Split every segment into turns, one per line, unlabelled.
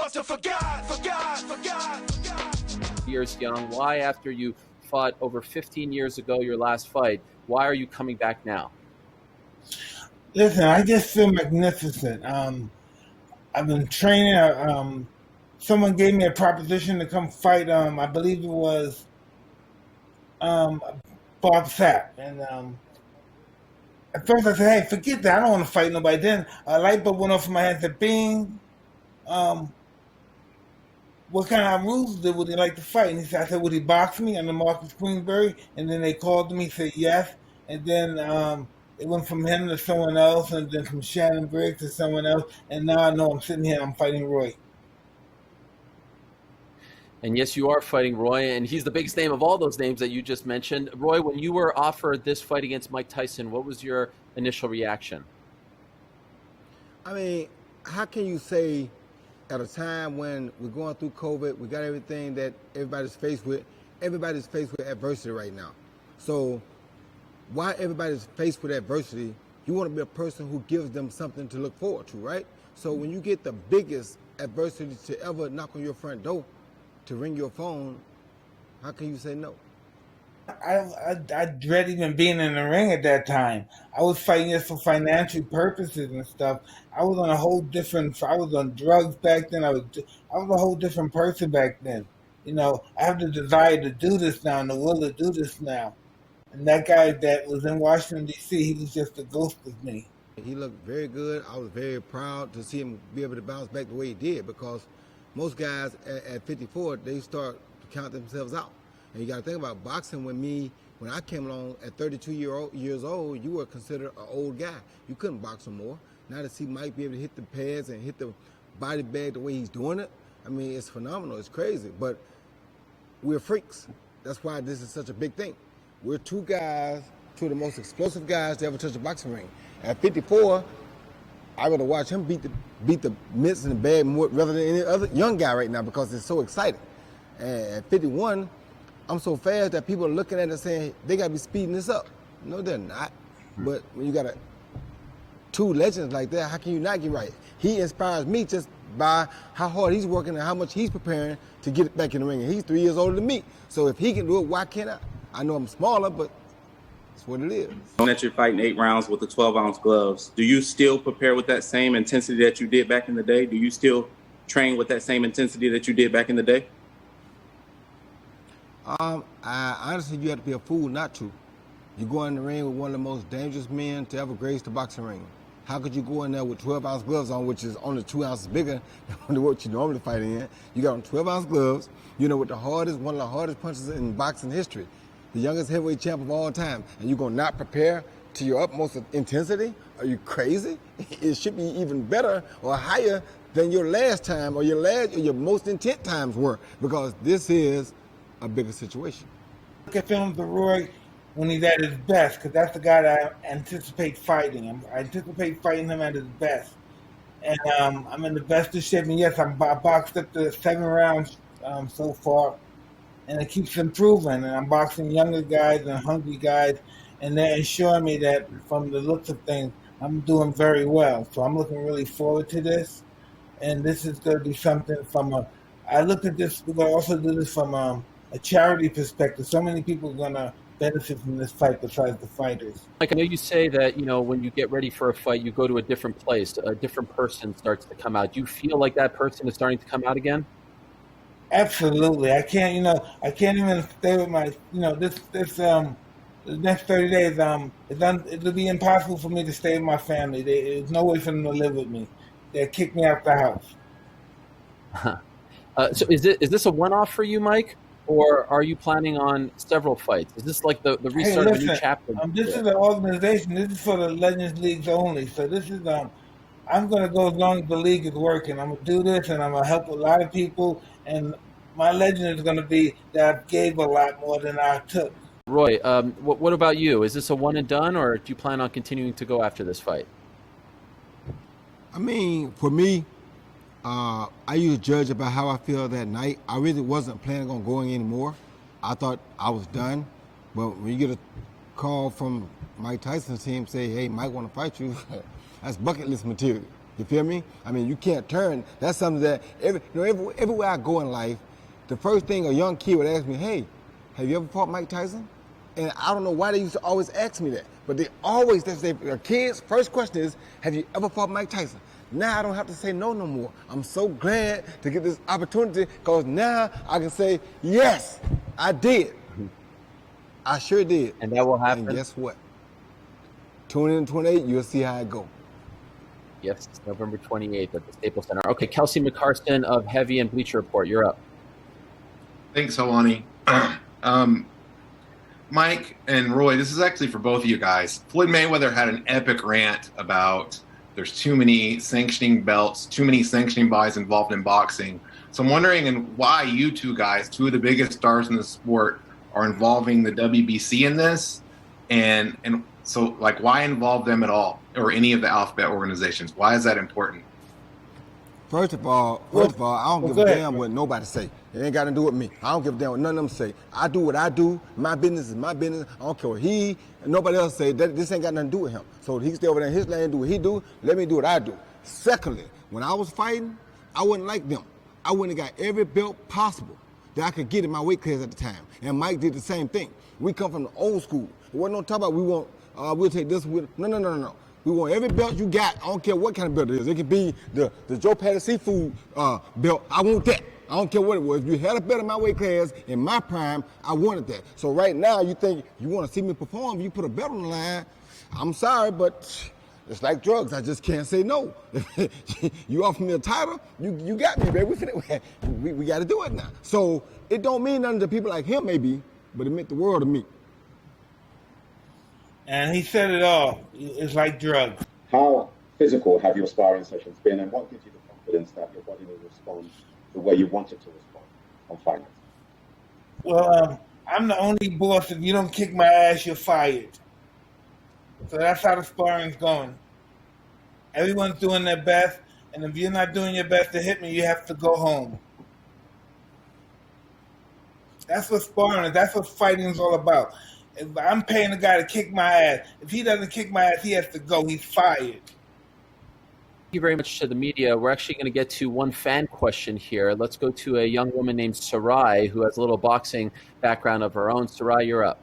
must have forgot.
Years young, why after you fought over 15 years ago, your last fight, why are you coming back now?
Listen, I just feel magnificent. I've been training. Someone gave me a proposition to come fight. I believe it was Bob Sapp. And at first I said, hey, forget that. I don't want to fight nobody. Then a light bulb went off in my head and said, bing. What kind of rules would he like to fight? And I said, would he box me? I'm the Marcus Queensberry. And then they called me, said yes. And then it went from him to someone else, and then from Shannon Briggs to someone else. And now I know I'm sitting here, I'm fighting Roy.
And yes, you are fighting Roy, and he's the biggest name of all those names that you just mentioned. Roy, when you were offered this fight against Mike Tyson, what was your initial reaction?
I mean, how can you say at a time when we're going through COVID, we got everything that everybody's faced with adversity right now. So while everybody's faced with adversity, you want to be a person who gives them something to look forward to, right? So when you get the biggest adversity to ever knock on your front door, to ring your phone, how can you say no?
I dread even being in the ring at that time. I was fighting just for financial purposes and stuff. I was on a whole different. I was on drugs back then. I was a whole different person back then. You know, I have the desire to do this now and the will to do this now. And that guy that was in Washington D.C., he was just a ghost of me.
He looked very good. I was very proud to see him be able to bounce back the way he did, because most guys at 54, they start to count themselves out. And you got to think about boxing. When I came along at 32 years old, you were considered an old guy. You couldn't box no more. Now to see Mike be able to hit the pads and hit the body bag the way he's doing it, I mean, it's phenomenal. It's crazy. But we're freaks. That's why this is such a big thing. We're two of the most explosive guys to ever touch a boxing ring. At 54, I got to watch him beat the mitts in the bag more rather than any other young guy right now, because it's so exciting. And at 51, I'm so fast that people are looking at it saying they got to be speeding this up. No, they're not. But when you got two legends like that, how can you not get right? He inspires me just by how hard he's working and how much he's preparing to get it back in the ring. And he's 3 years older than me. So if he can do it, why can't I? I know I'm smaller, but it's what it is.
Knowing that you're fighting 8 rounds with the 12-ounce gloves, do you still prepare with that same intensity that you did back in the day? Do you still train with that same intensity that you did back in the day?
Honestly, you have to be a fool not to. You go in the ring with one of the most dangerous men to ever grace the boxing ring. How could you go in there with 12-ounce gloves on, which is only 2 ounces bigger than what you normally fight in? You got on 12-ounce gloves, you know, with one of the hardest punches in boxing history, the youngest heavyweight champ of all time, and you're gonna not prepare to your utmost intensity? Are you crazy? It should be even better or higher than your last time or your most intense times were, because this is a bigger situation.
Look at films of Roy when he's at his best, because that's the guy that I anticipate fighting. I anticipate fighting him at his best. And I'm in the best of shape. And yes, I boxed up to 7 rounds so far. And it keeps improving. And I'm boxing younger guys and hungry guys. And they're ensuring me that from the looks of things, I'm doing very well. So I'm looking really forward to this. And this is going to be something I look at this, we're going to also do this from a charity perspective. So many people are going to benefit from this fight besides the fighters.
Like, I know you say that, you know, when you get ready for a fight, you go to a different place, a different person starts to come out. Do you feel like that person is starting to come out again?
Absolutely. I can't even stay with my, the next 30 days, it'll be impossible for me to stay with my family. There's no way for them to live with me. They'll kick me out the house.
So is this a one-off for you, Mike? Or are you planning on several fights? Is this like the restart of a new chapter?
This is an organization. This is for the Legends Leagues only. So this is I'm going to go as long as the league is working. I'm going to do this, and I'm going to help a lot of people. And my legend is going to be that I gave a lot more than I took.
Roy, what about you? Is this a one and done, or do you plan on continuing to go after this fight?
I mean, for me, I used to judge about how I feel that night. I really wasn't planning on going anymore. I thought I was done. But when you get a call from Mike Tyson's team say, hey, Mike want to fight you, that's bucket list material. You feel me? I mean, you can't turn. That's something that everywhere I go in life, the first thing a young kid would ask me, hey, have you ever fought Mike Tyson? And I don't know why they used to always ask me that, but they always, their kids' first question is, have you ever fought Mike Tyson? Now I don't have to say no more. I'm so glad to get this opportunity because now I can say, yes, I did. I sure did.
And that will happen.
And guess what? Tune in 28, you'll see how it go.
Yes, it's November 28th at the Staples Center. Okay, Kelsey McCarson of Heavy and Bleacher Report, you're up.
Thanks, Helwani. Mike and Roy, this is actually for both of you guys. Floyd Mayweather had an epic rant about there's too many sanctioning belts, too many sanctioning bodies involved in boxing. So I'm wondering why you two guys, two of the biggest stars in the sport, are involving the WBC in this, and so like why involve them at all, or any of the alphabet organizations? Why is that important?
First of all, I don't give a damn what nobody say. It ain't got to do with me. I don't give a damn what none of them say. I do what I do. My business is my business. I don't care what he and nobody else say. This ain't got nothing to do with him. So he can stay over there in his lane, do what he do. Let me do what I do. Secondly, when I was fighting, I wasn't like them. I wouldn't have got every belt possible that I could get in my weight class at the time. And Mike did the same thing. We come from the old school. It wasn't no talk about we'll take this. No. We want every belt you got. I don't care what kind of belt it is. It could be the Joe Patty Seafood belt. I want that. I don't care what it was. If you had a belt in my weight class in my prime, I wanted that. So right now, you think you want to see me perform, you put a belt on the line. I'm sorry, but it's like drugs. I just can't say no. You offer me a title, you got me, baby. We got to do it now. So it don't mean nothing to people like him, maybe, but it meant the world to me.
And he said it all. It's like drugs.
How physical have your sparring sessions been, and what gives you the confidence that your body will respond the way you want it to respond on fight night?
Well, I'm the only boss. If you don't kick my ass, you're fired. So that's how the sparring's going. Everyone's doing their best, and if you're not doing your best to hit me, you have to go home. That's what sparring is. That's what fighting is all about. If I'm paying a guy to kick my ass, if he doesn't kick my ass, he has to go. He's fired.
Thank you very much to the media. We're actually going to get to one fan question here. Let's go to a young woman named Sarai who has a little boxing background of her own. Sarai, you're up.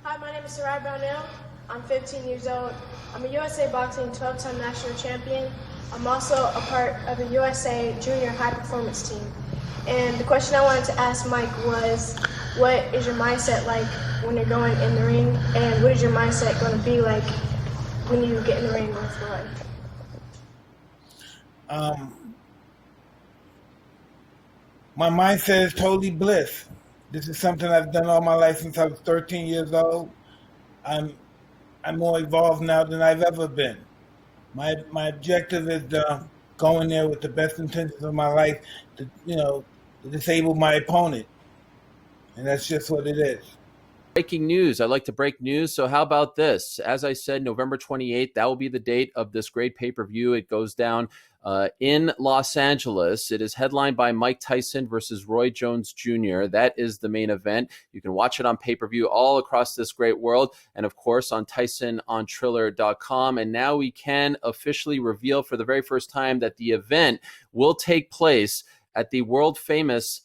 Hi, my name is Sarai Brownell. I'm 15 years old. I'm a USA Boxing 12-time national champion. I'm also a part of the USA Junior High Performance team. And the question I wanted to ask Mike was, what is your mindset like when you're going in the ring? And what is your mindset going to be like when you get in the ring with Roy?
My mindset is totally bliss. This is something I've done all my life since I was 13 years old. I'm more evolved now than I've ever been. My objective is to go in there with the best intentions of my life to disable my opponent. And that's just what it is.
Breaking news. I like to break news. So how about this? As I said, November 28th, that will be the date of this great pay-per-view. It goes down in Los Angeles. It is headlined by Mike Tyson versus Roy Jones Jr. That is the main event. You can watch it on pay-per-view all across this great world. And of course, on TysonOnTriller.com. And now we can officially reveal for the very first time that the event will take place at the world-famous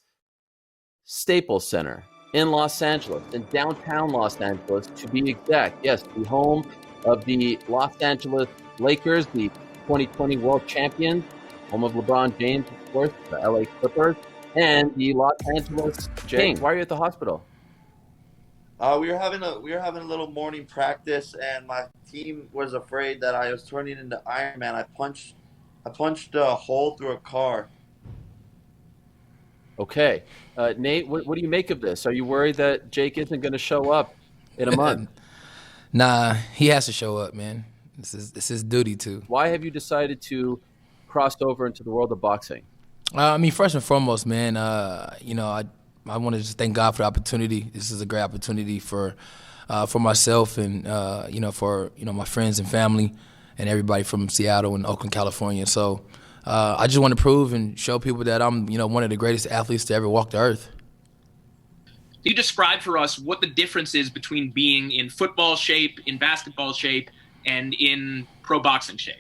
Staples Center in Los Angeles, in downtown Los Angeles, to be exact. Yes, the home of the Los Angeles Lakers, the 2020 world champions, home of LeBron James, of course, the LA Clippers, and the Los Angeles Kings. Why are you at the hospital?
We were having a little morning practice, and my team was afraid that I was turning into Iron Man. I punched a hole through a car.
Okay. Nate, what do you make of this? Are you worried that Jake isn't going to show up in a month?
Nah, he has to show up, man. This is his duty too.
Why have you decided to cross over into the world of boxing?
I mean, first and foremost, man, I want to just thank God for the opportunity. This is a great opportunity for myself and for my friends and family and everybody from Seattle and Oakland, California. So I just want to prove and show people that I'm one of the greatest athletes to ever walk the earth.
Can you describe for us what the difference is between being in football shape, in basketball shape, and in pro boxing shape?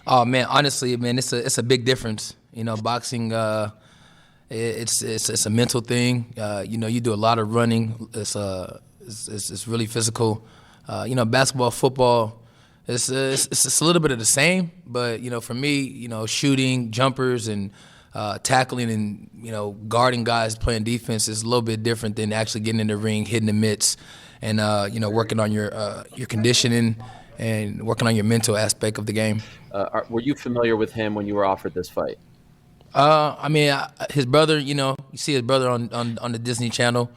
Oh man, honestly, man, it's a big difference. You know, boxing, it's a mental thing. You know, you do a lot of running. It's really physical. You know, basketball, football, it's a little bit of the same. But you know, for me, you know, shooting, jumpers, and tackling, and you know, guarding guys playing defense is a little bit different than actually getting in the ring, hitting the mitts, and you know, working on your conditioning and working on your mental aspect of the game.
Were you familiar with him when you were offered this fight?
I mean, his brother. You know, you see his brother on the Disney Channel.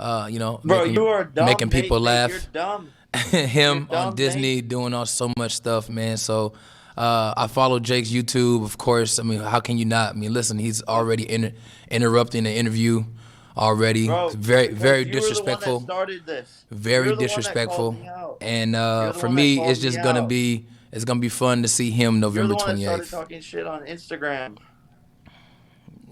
You know,
Bro, you are dumb,
making people laugh.
You're dumb.
Him
You're dumb,
on Disney doing all so much stuff, man. So I follow Jake's YouTube, of course. I mean, how can you not? I mean, listen, he's already interrupting the interview already.
Bro,
very
you
disrespectful.
were the one that started this.
Very
You're the one that
disrespectful.
called me out.
And
You're the
for
one
me,
that
it's
called
just
me
gonna
out.
be fun to see him November
You're the one that
28th.
started talking shit on Instagram.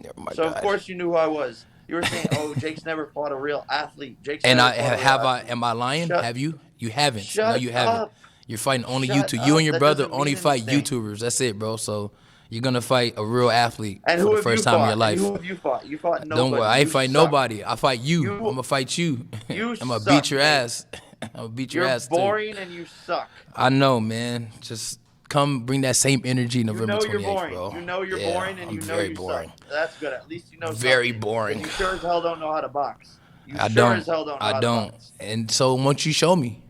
Oh my
So
God.
of course you knew who I was. You were saying, "Oh, Jake's never fought a real athlete." Jake's
And
never
I
fought a real
have
athlete.
am I lying?
Shut-
Have you? You haven't.
Shut
No, you haven't.
up.
You're fighting only
Shut
YouTube. You
up.
and your
That
brother
doesn't
only
mean
fight
anything.
YouTubers. That's it, bro. So you're gonna fight a real athlete
And
for
who
the
have
first
you
time
fought?
in your life.
And who have you fought? You fought nobody.
Don't worry, I ain't
You
fighting
suck.
nobody. I fight you.
You-
I'm gonna fight you.
You
I'm gonna
suck,
beat your
man.
ass. I'm gonna beat your
You're
ass
boring and you suck.
too. I know, man. Just come bring that same energy November
You know
28th,
you're boring.
bro.
You know you're
Yeah,
boring and
I'm
you know
very
you
boring.
suck. That's good. At least you know
Very
something.
boring.
And you sure as hell don't know how to box. You
I
sure
don't.
as hell don't know
I
how
don't.
to box.
And so once you show me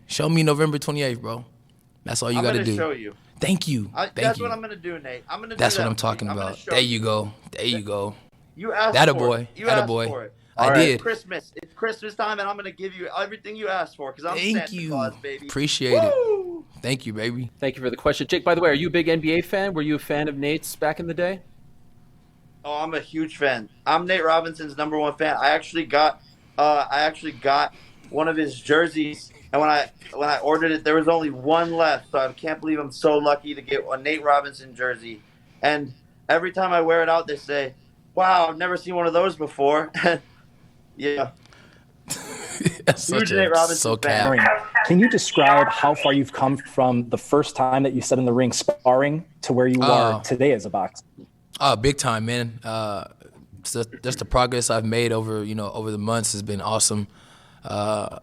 November 28th, bro. That's all you
I'm
gotta
gonna
do.
show you.
Thank you.
That's
you.
what I'm gonna do, Nate. I'm gonna.
That's
do
what
that
I'm
for you.
talking
I'm gonna
about.
show
There
you.
you go. There you go.
You asked
That a
for
boy.
it. You
That a
asked
boy.
for it.
I
All right,
did.
Christmas. It's Christmas time, and I'm gonna give you everything you asked for because I'm
Thank
Santa
you.
Claus, baby.
Appreciate
Woo!
it. Thank you, baby.
Thank you for the question. Jake, by the way, are you a big NBA fan? Were you a fan of Nate's back in the day?
Oh, I'm a huge fan. I'm Nate Robinson's #1 fan. I actually got one of his jerseys, and when I ordered it, there was only one left. So I can't believe I'm so lucky to get a Nate Robinson jersey. And every time I wear it out, they say, "Wow, I've never seen one of those before." Yeah. Huge Nate Robinson
so
fan.
cap.
Can you describe how far you've come from the first time that you stepped in the ring sparring to where you are today as a boxer?
Big time, man. Just the progress I've made over the months has been awesome. I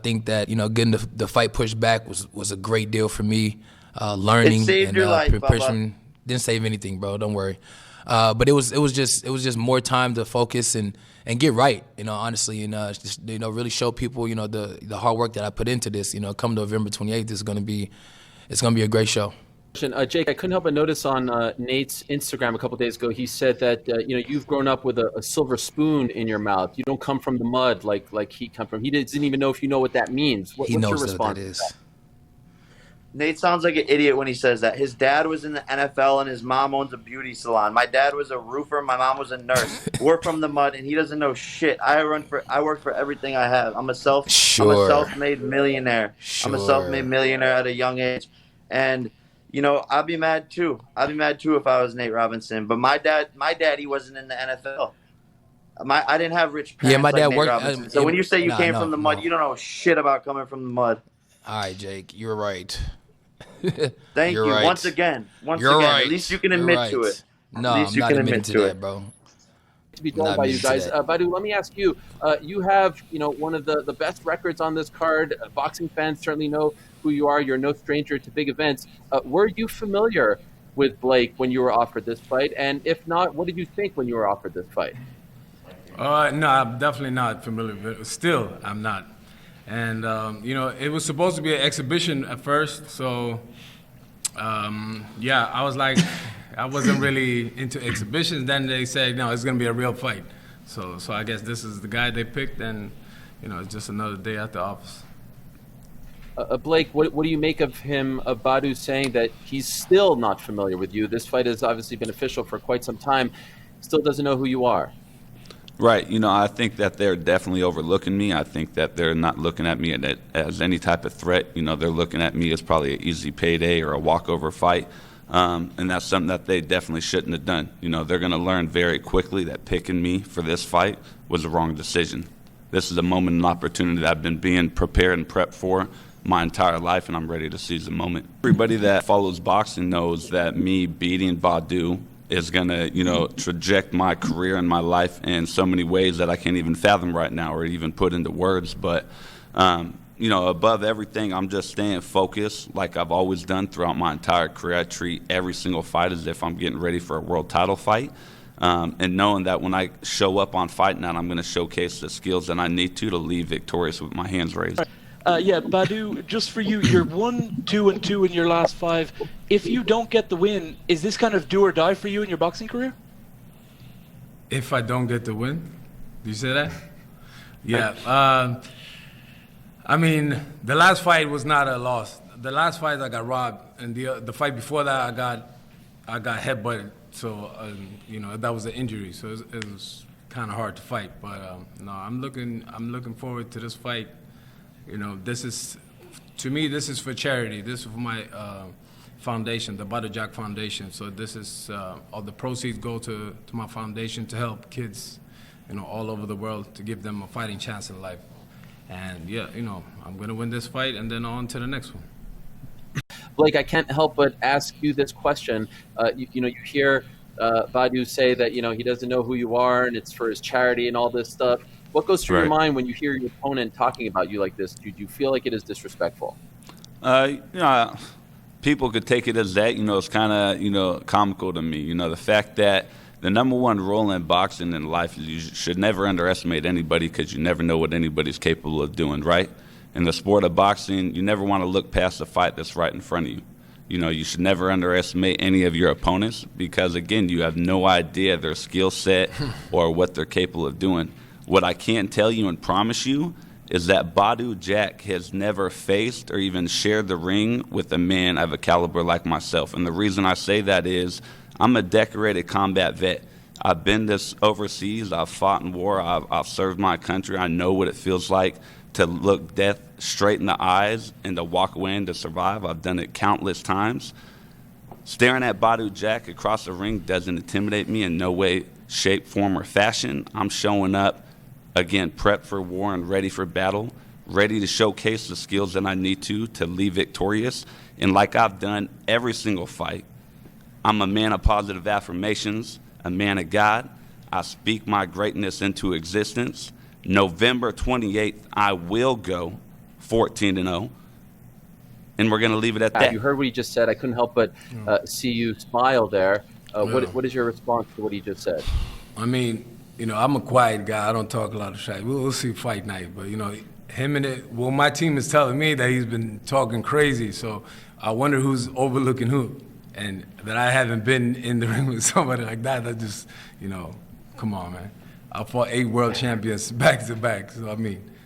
think that getting the fight pushed back was a great deal for me. Learning
It saved
and
your life,
preparation didn't save anything, bro. Don't worry. But it was just more time to focus and get right. Honestly, and just really show people the hard work that I put into this. Come November 28th, it's gonna be a great show.
Jake, I couldn't help but notice on Nate's Instagram a couple days ago, he said that you've grown up with a silver spoon in your mouth. You don't come from the mud like he come from. He doesn't even know if you know what that means. What's your response
what that
to
is.
that?
Nate sounds like an idiot when he says that. His dad was in the NFL and his mom owns a beauty salon. My dad was a roofer. My mom was a nurse. We're from the mud, and he doesn't know shit. I work for everything I have. I'm a self-made millionaire. I'm a self-made millionaire at a young age, and I'd be mad too. I'd be mad too if I was Nate Robinson. But my daddy wasn't in the NFL. I didn't have rich parents.
Yeah, my dad
like Nate
worked.
Robinson. So when you say you came from the mud, you don't know shit about coming from the mud.
All right, Jake, you're right.
Thank
You're
you.
right.
Once again.
You're right.
At least you can
You're
admit
right.
to it.
No,
At least
I'm
you
not
can
admitting
admit
to
to
that,
it.
bro.
To be told by you guys. Badou, let me ask you. You have, one of the best records on this card. Boxing fans certainly know who you are. You're no stranger to big events. Were you familiar with Blake when you were offered this fight? And if not, what did you think when you were offered this fight?
No, I'm definitely not familiar with it. Still, I'm not. And, it was supposed to be an exhibition at first. So, I was like, I wasn't really into exhibitions. Then they said, no, it's going to be a real fight. So I guess this is the guy they picked, and, it's just another day at the office.
Blake, what do you make of him, of Badou, saying that he's still not familiar with you? This fight has obviously been official for quite some time. Still doesn't know who you are.
Right. I think that they're definitely overlooking me. I think that they're not looking at me as any type of threat. They're looking at me as probably an easy payday or a walkover fight. And that's something that they definitely shouldn't have done. They're going to learn very quickly that picking me for this fight was the wrong decision. this is a moment and opportunity that I've been being prepared and prepped for my entire life, and I'm ready to seize the moment. Everybody that follows boxing knows that me beating Badou is going to, traject my career and my life in so many ways that I can't even fathom right now or even put into words. But, above everything, I'm just staying focused like I've always done throughout my entire career. I treat every single fight as if I'm getting ready for a world title fight. And knowing that when I show up on fight night, I'm going to showcase the skills that I need to leave victorious with my hands raised.
Badou, just for you, you're 1-2-2 in your last 5. If you don't get the win, is this kind of do or die for you in your boxing career?
If I don't get the win? Do you say that? Yeah. The last fight was not a loss. The last fight I got robbed, and the fight before that I got headbutted. So that was an injury. So it was kind of hard to fight. But no, I'm looking forward to this fight. This is for charity. This is for my foundation, the Badou Jack Foundation. So this is all the proceeds go to my foundation to help kids, all over the world, to give them a fighting chance in life. And I'm gonna win this fight and then on to the next one.
Blake, I can't help but ask you this question. You hear Badou say that he doesn't know who you are and it's for his charity and all this stuff. What goes through your mind when you hear your opponent talking about you like this? Do you feel like it is disrespectful?
People could take it as that. It's kind of comical to me. The fact that the number one rule in boxing in life is you should never underestimate anybody, because you never know what anybody's capable of doing, right? In the sport of boxing, you never want to look past the fight that's right in front of you. You should never underestimate any of your opponents, because, again, you have no idea their skill set or what they're capable of doing. What I can tell you and promise you is that Badou Jack has never faced or even shared the ring with a man of a caliber like myself. And the reason I say that is I'm a decorated combat vet. I've been this overseas. I've fought in war. I've served my country. I know what it feels like to look death straight in the eyes and to walk away and to survive. I've done it countless times. Staring at Badou Jack across the ring doesn't intimidate me in no way, shape, form, or fashion. I'm showing up, again, prepped for war and ready for battle, ready to showcase the skills that I need to leave victorious. And like I've done every single fight, I'm a man of positive affirmations, a man of God. I speak my greatness into existence. November 28th, I will go 14-0, and we're going to leave it at that.
You heard what he just said. I couldn't help but see you smile there. What is your response to what he just said?
I'm a quiet guy. I don't talk a lot of shit. We'll see fight night, but my team is telling me that he's been talking crazy. So I wonder who's overlooking who, and that I haven't been in the ring with somebody like that. That just, come on, man. I fought 8 world champions back to back. So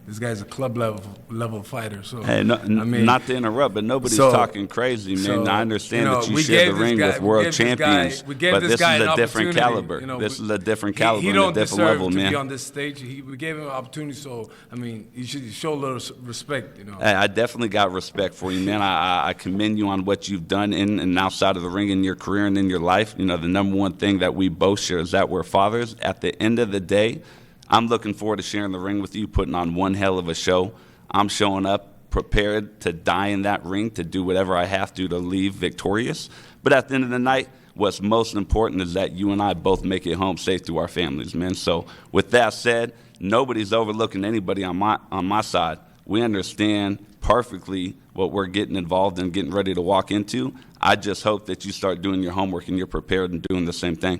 this guy's a club level fighter. So
hey, not to interrupt, but nobody's talking crazy, man.
So,
I understand that you share the ring with world champions, but this is a different caliber. This is a different caliber,
he don't
and a different
deserve
level,
to
man.
be on this stage. We gave him an opportunity, so you should show a little respect.
Hey, I definitely got respect for you, man. I commend you on what you've done in and outside of the ring in your career and in your life. The number one thing that we both share is that we're fathers. At the end of the day, I'm looking forward to sharing the ring with you, putting on one hell of a show. I'm showing up prepared to die in that ring, to do whatever I have to leave victorious. But at the end of the night, what's most important is that you and I both make it home safe to our families, man. So with that said, nobody's overlooking anybody on my side. We understand perfectly what we're getting involved in, getting ready to walk into. I just hope that you start doing your homework and you're prepared and doing the same thing.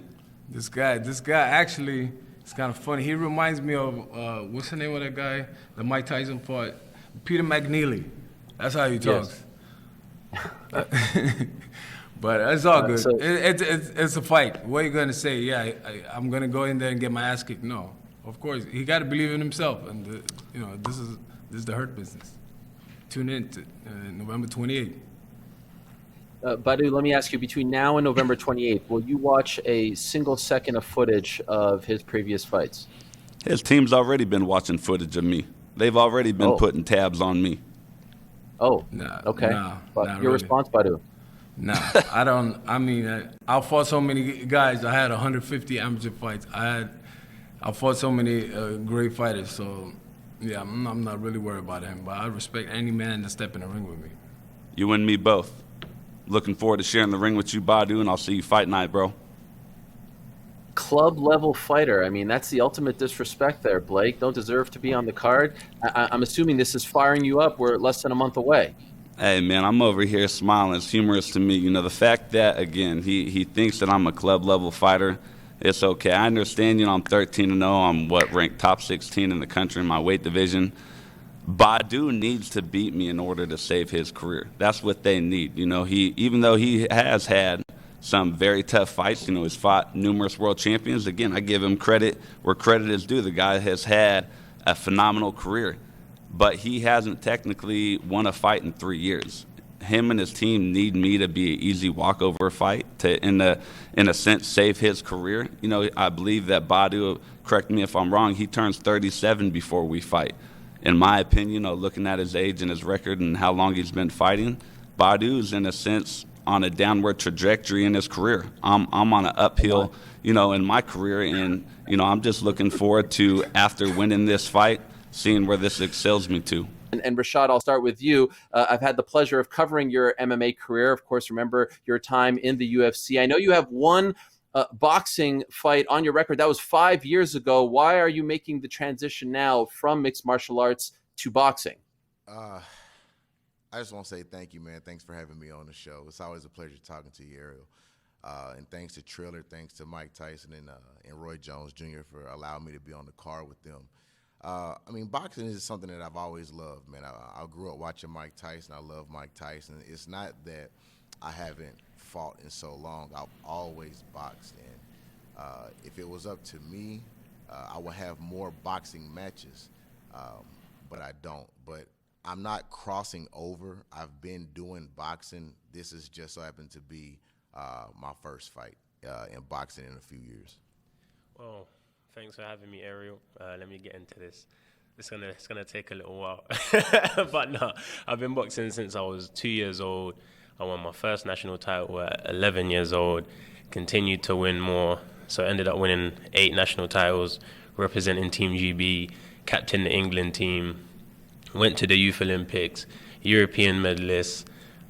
This guy actually... It's kind of funny. He reminds me of, what's the name of that guy that Mike Tyson fought? Peter McNeely. That's how he talks.
Yes.
But it's all good. It's a fight. What are you going to say? Yeah, I'm going to go in there and get my ass kicked? No. Of course. He got to believe in himself. And, this is the Hurt Business. Tune in to November 28th.
Badou, let me ask you, between now and November 28th, will you watch a single second of footage of his previous fights?
His team's already been watching footage of me. They've already been putting tabs on me.
Oh, okay. Your response, Badou?
Nah, I don't. I fought so many guys. I had 150 amateur fights. I fought so many great fighters. So, Yeah, I'm not really worried about him, but I respect any man that step in the ring with me.
You and me both. Looking forward to sharing the ring with you, Badou, and I'll see you fight night, bro.
Club level fighter. I mean, that's the ultimate disrespect there, Blake. Don't deserve to be on the card. I'm assuming this is firing you up. We're less than a month away.
Hey, man, I'm over here smiling. It's humorous to me. You know, the fact that, again, he thinks that I'm a club-level fighter, it's okay. I understand, I'm 13-0. I'm, ranked top 16 in the country in my weight division. Badou needs to beat me in order to save his career. That's what they need. Even though he has had some very tough fights, he's fought numerous world champions. Again, I give him credit where credit is due. The guy has had a phenomenal career, but he hasn't technically won a fight in 3 years. Him and his team need me to be an easy walkover fight to, in a sense, save his career. I believe that Badou, correct me if I'm wrong, he turns 37 before we fight. In my opinion, looking at his age and his record and how long he's been fighting, Badou's in a sense on a downward trajectory in his career. I'm on an uphill, in my career, and I'm just looking forward to, after winning this fight, seeing where this excels me to.
And Rashad, I'll start with you. I've had the pleasure of covering your MMA career. Of course, remember your time in the UFC. I know you have one boxing fight on your record. That was 5 years ago. Why are you making the transition now from mixed martial arts to boxing?
I just want to say thank you, man. Thanks for having me on the show. It's always a pleasure talking to you, Ariel. And thanks to Triller, thanks to Mike Tyson and Roy Jones Jr. for allowing me to be on the card with them. Boxing is something that I've always loved, man. I grew up watching Mike Tyson. I love Mike Tyson. It's not that I haven't fought in so long. I've always boxed, and if it was up to me, I would have more boxing matches, but I don't. But I'm not crossing over. I've been doing boxing. This is just so happened to be my first fight in boxing in a few years.
Well, thanks for having me, Ariel. Let me get into this. It's gonna take a little while, but no, I've been boxing since I was 2 years old. I won my first national title at 11 years old. Continued to win more, so I ended up winning 8 national titles, representing Team GB, captained the England team, went to the Youth Olympics, European medalist,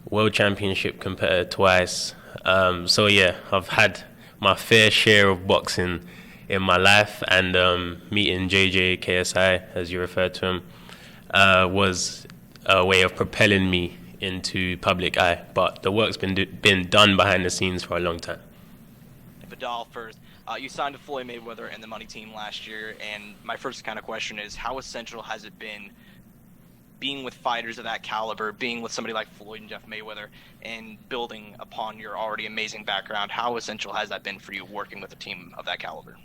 World Championship competitor twice. So yeah, I've had my fair share of boxing in my life, and meeting JJ KSI, as you refer to him, was a way of propelling me into public eye. But the work's been done behind the scenes for a long time.
Viddal first. You signed to Floyd Mayweather and the Money Team last year, and my first kind of question is, how essential has it been being with fighters of that caliber, being with somebody like Floyd and Jeff Mayweather, and building upon your already amazing background? How essential has that been for you, working with a team of that caliber?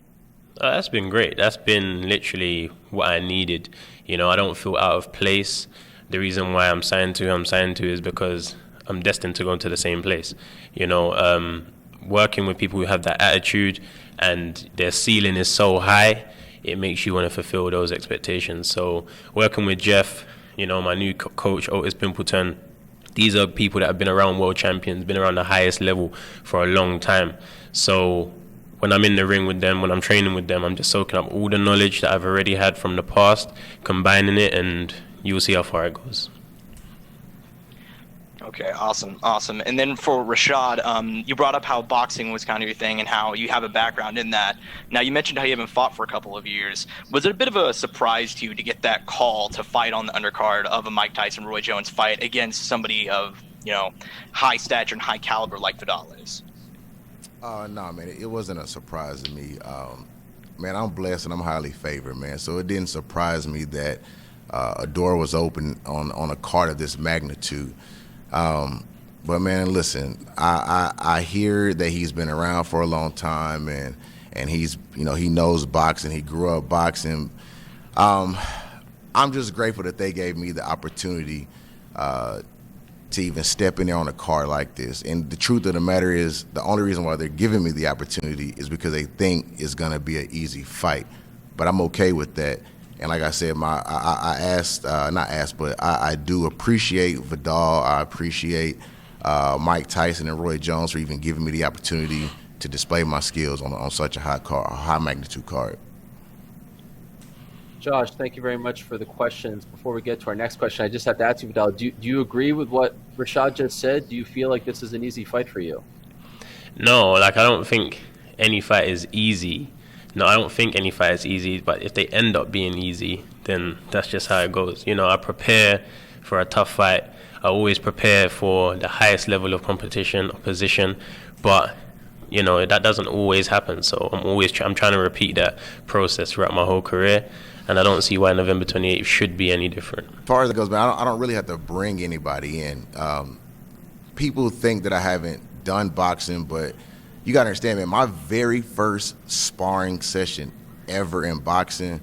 That's been great. That's been literally what I needed. I don't feel out of place. The reason why I'm signed to is because I'm destined to go into the same place. Working with people who have that attitude and their ceiling is so high, it makes you want to fulfill those expectations. So working with Jeff, my new coach, Otis Pimpleton, these are people that have been around world champions, been around the highest level for a long time. So when I'm in the ring with them, when I'm training with them, I'm just soaking up all the knowledge that I've already had from the past, combining it, and you'll see how far it goes.
Okay, awesome. And then for Rashad, you brought up how boxing was kind of your thing and how you have a background in that. Now, you mentioned how you haven't fought for a couple of years. Was it a bit of a surprise to you to get that call to fight on the undercard of a Mike Tyson, Roy Jones fight against somebody of, high stature and high caliber like Viddal is?
No, man, it wasn't a surprise to me. Man, I'm blessed and I'm highly favored, man. So it didn't surprise me that a door was open on a card of this magnitude. But man, listen, I hear that he's been around for a long time, and he's, he knows boxing. He grew up boxing. I'm just grateful that they gave me the opportunity to even step in there on a card like this. And the truth of the matter is, the only reason why they're giving me the opportunity is because they think it's gonna be an easy fight. But I'm okay with that. And like I said, I do appreciate Viddal. I appreciate Mike Tyson and Roy Jones for even giving me the opportunity to display my skills on such a high magnitude card.
Josh, thank you very much for the questions. Before we get to our next question, I just have to ask you, Viddal, do you agree with what Rashad just said? Do you feel like this is an easy fight for you?
No, like I don't think any fight is easy. No, I don't think any fight is easy, but if they end up being easy, then that's just how it goes. You know, I prepare for a tough fight. I always prepare for the highest level of competition, opposition, but you know, that doesn't always happen. So I'm trying to repeat that process throughout my whole career, and I don't see why November 28th should be any different.
As far as it goes, man, I don't really have to bring anybody in. People think that I haven't done boxing, but you got to understand, man, my very first sparring session ever in boxing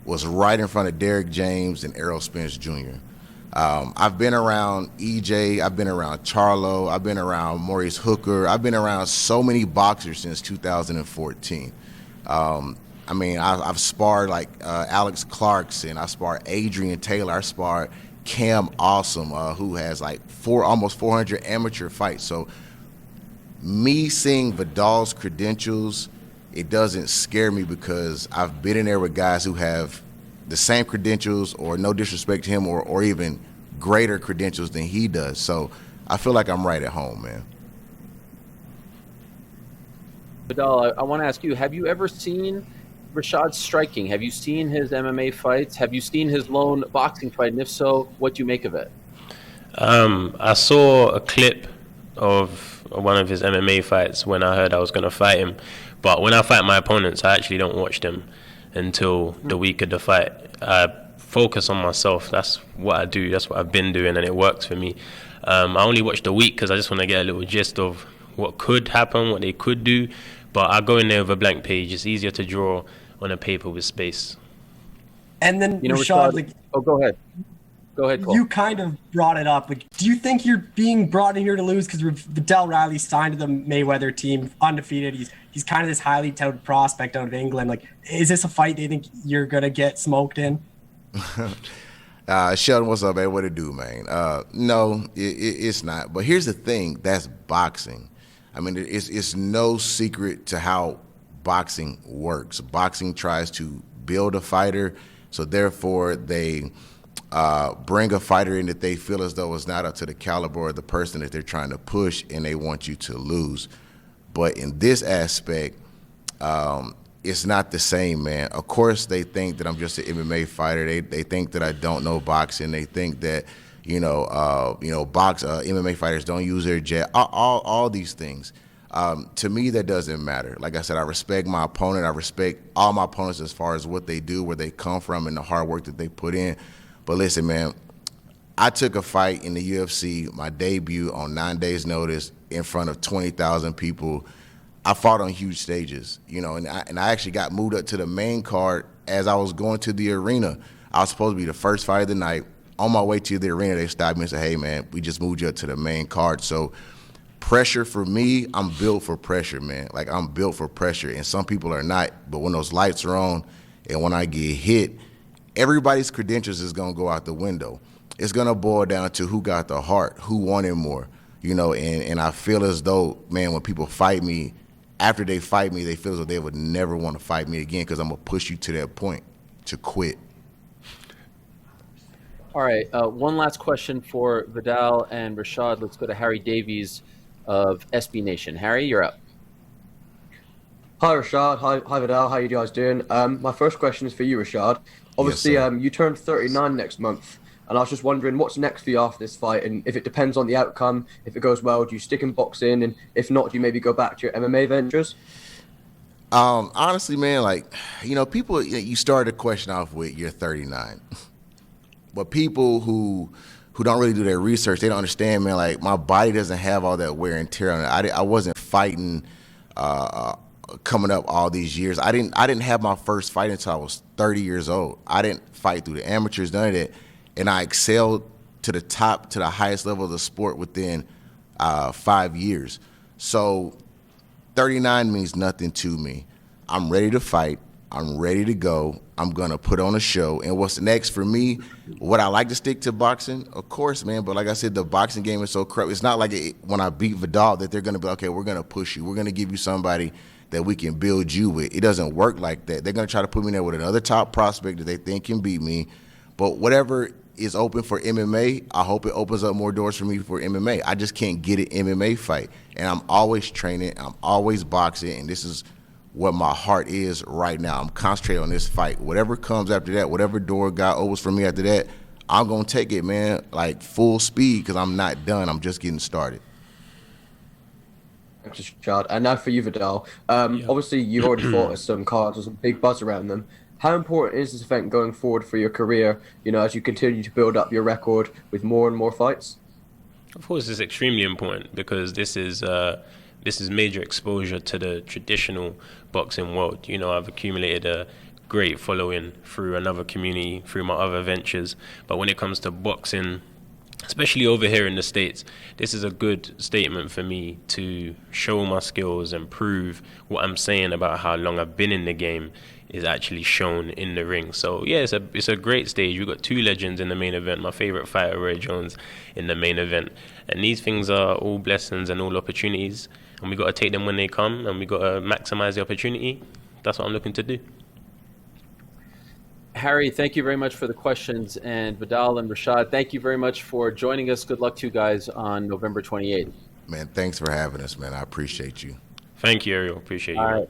was right in front of Derrick James and Ariel Spence Jr. I've been around EJ, I've been around Charlo, I've been around Maurice Hooker, I've been around so many boxers since 2014. I mean, I've sparred like Alex Clarkson, I sparred Adrian Taylor, I sparred Cam Awesome, who has like almost 400 amateur fights. So me seeing Viddal's credentials, it doesn't scare me because I've been in there with guys who have the same credentials, or no disrespect to him, or even greater credentials than he does. So I feel like I'm right at home, man.
Viddal, I want to ask you, have you ever seen Rashad striking? Have you seen his MMA fights? Have you seen his lone boxing fight? And if so, what do you make of it?
I saw a clip of one of his MMA fights when I heard I was going to fight him. But when I fight my opponents, I actually don't watch them until the week of the fight. I focus on myself. That's what I do. That's what I've been doing, and it works for me. I only watch the week because I just want to get a little gist of what could happen, what they could do. But I go in there with a blank page. It's easier to draw on a paper with space.
And then,
you know,
Rashad, like,
oh, go ahead. Go ahead, Cole.
You kind of brought it up. Like, do you think you're being brought in here to lose because Viddal Riley signed to the Mayweather team, undefeated? He's kind of this highly touted prospect out of England. Like, is this a fight they think you're gonna get smoked in?
Sheldon, what's up, man? What it do, man? No, it's not. But here's the thing: that's boxing. I mean, it's no secret to how boxing works. Boxing tries to build a fighter, so therefore they bring a fighter in that they feel as though is not up to the caliber of the person that they're trying to push, and they want you to lose. But in this aspect, it's not the same, man. Of course, they think that I'm just an MMA fighter. They think that I don't know boxing. They think that MMA fighters don't use their jet. All these things. To me, that doesn't matter. Like I said, I respect my opponent. I respect all my opponents as far as what they do, where they come from, and the hard work that they put in. But listen, man, I took a fight in the UFC, my debut, on 9 days' notice in front of 20,000 people. I fought on huge stages, you know, and I actually got moved up to the main card as I was going to the arena. I was supposed to be the first fight of the night. On my way to the arena, they stopped me and said, hey, man, we just moved you up to the main card. So pressure for me, I'm built for pressure, man. Like, I'm built for pressure, and some people are not. But when those lights are on and when I get hit, everybody's credentials is going to go out the window. It's going to boil down to who got the heart, who wanted more, you know, and I feel as though, man, when people fight me, after they fight me, they feel as though they would never want to fight me again because I'm going to push you to that point to quit.
All right, one last question for Viddal and Rashad. Let's go to Harry Davies of SB Nation. Harry, you're up.
Hi, Rashad. Hi, Viddal. How you guys doing? My first question is for you, Rashad. Obviously,
yes,
you turn 39 next month, and I was just wondering what's next for you after this fight, and if it depends on the outcome, if it goes well, do you stick in boxing, and if not, do you maybe go back to your MMA ventures?
Honestly, man, like, you know, people, you started the question off with you're 39. But people who don't really do their research, they don't understand, man, like, my body doesn't have all that wear and tear on it. I wasn't fighting coming up all these years. I didn't have my first fight until I was 30 years old. I didn't fight through the amateurs, none of that. And I excelled to the top, to the highest level of the sport within 5 years. So 39 means nothing to me. I'm ready to fight. I'm ready to go. I'm going to put on a show. And what's next for me, would I like to stick to boxing? Of course, man. But like I said, the boxing game is so crap. It's not like when I beat Viddal that they're going to be, okay, we're going to push you. We're going to give you somebody that we can build you with. It doesn't work like that. They're going to try to put me there with another top prospect that they think can beat me. But whatever is open for MMA, I hope it opens up more doors for me for MMA. I just can't get an MMA fight. And I'm always training. I'm always boxing. And this is what my heart is right now. I'm concentrating on this fight. Whatever comes after that, whatever door God opens for me after that, I'm going to take it, man, like full speed, because I'm not done. I'm just getting started.
Thanks, Rashad. And now for you, Viddal. Obviously, you've already fought at some cards with some big buzz around them. How important is this event going forward for your career, as you continue to build up your record with more and more fights?
Of course, it's extremely important because this is major exposure to the traditional boxing world. I've accumulated a great following through another community, through my other ventures. But when it comes to boxing, especially over here in the States, this is a good statement for me to show my skills and prove what I'm saying about how long I've been in the game is actually shown in the ring. So yeah, it's a great stage. We've got two legends in the main event, my favorite fighter, Roy Jones, in the main event. And these things are all blessings and all opportunities. And we got to take them when they come, and we got to maximize the opportunity. That's what I'm looking to do.
Harry, thank you very much for the questions. And Viddal and Rashad, thank you very much for joining us. Good luck to you guys on November 28th.
Man, thanks for having us, man. I appreciate you.
Thank you, Ariel. Appreciate you.
All right.